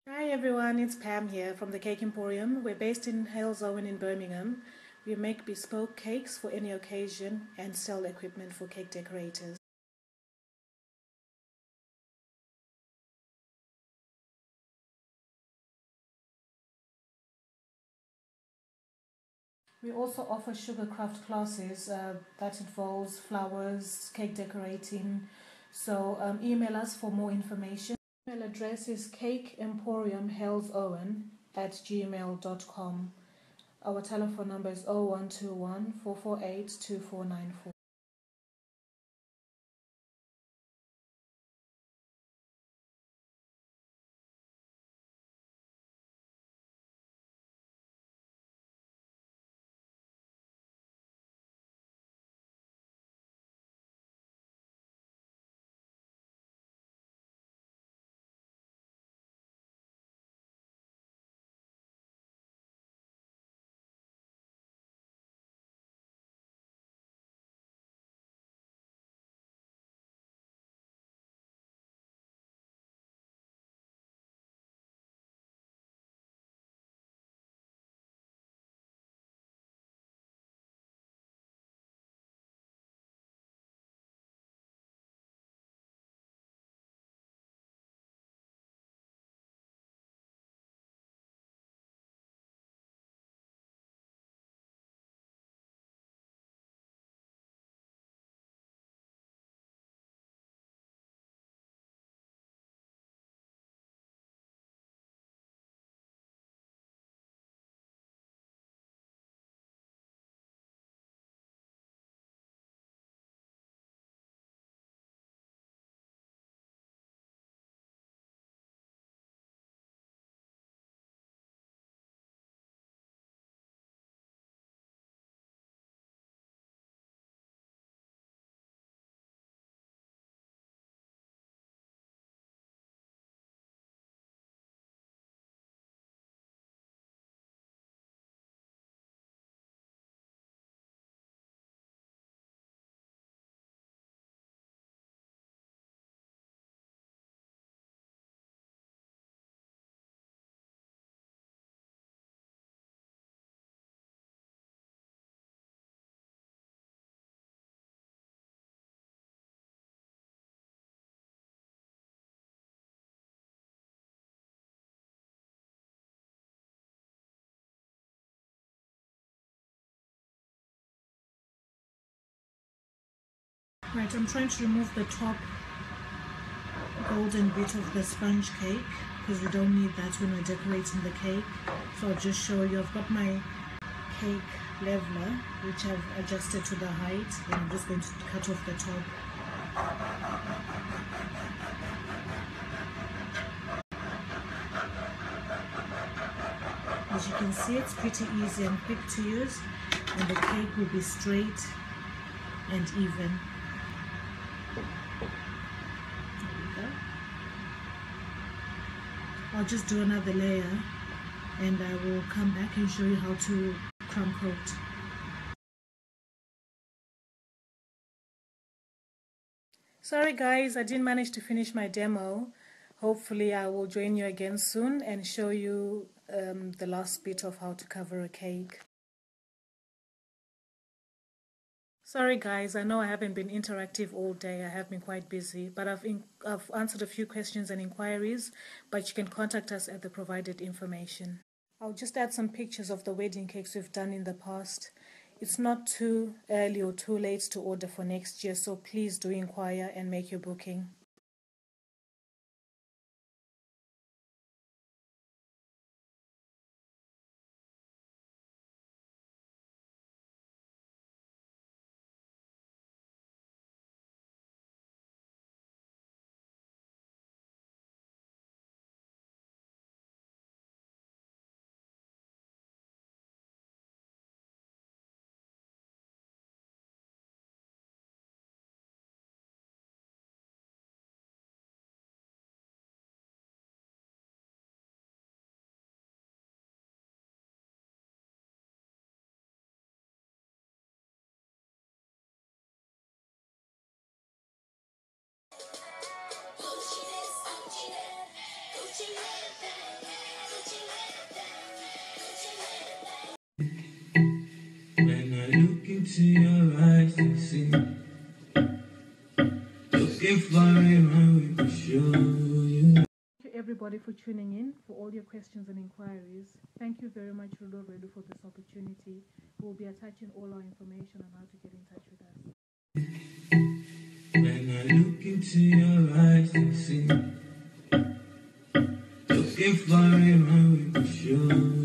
Hi everyone, it's Pam here from the Cake Emporium. We're based in Halesowen in Birmingham. We make bespoke cakes for any occasion and sell equipment for cake decorators. We also offer sugar craft classes that involves flowers, cake decorating. So email us for more information. Email address is cakeemporiumhalesowen@gmail.com. Our telephone number is 0121 448 2494. Right, I'm trying to remove the top golden bit of the sponge cake because we don't need that when we're decorating the cake. So I'll just show you. I've got my cake leveler which I've adjusted to the height, and I'm just going to cut off the top. As you can see, it's pretty easy and quick to use, and the cake will be straight and even. I'll just do another layer and I will come back and show you how to crumb coat. Sorry guys, I didn't manage to finish my demo. Hopefully I will join you again soon and show you the last bit of how to cover a cake. Sorry guys, I know I haven't been interactive all day. I have been quite busy, but I've answered a few questions and inquiries, but you can contact us at the provided information. I'll just add some pictures of the wedding cakes we've done in the past. It's not too early or too late to order for next year, so please do inquire and make your booking. When I look into your eyes, I see looking for a man with show you. Thank you everybody for tuning in, for all your questions and inquiries. Thank you very much, Rulo Redu, for this opportunity. We'll be attaching all our information on how to get in touch with us. When I look into your eyes, I see looking for a man with show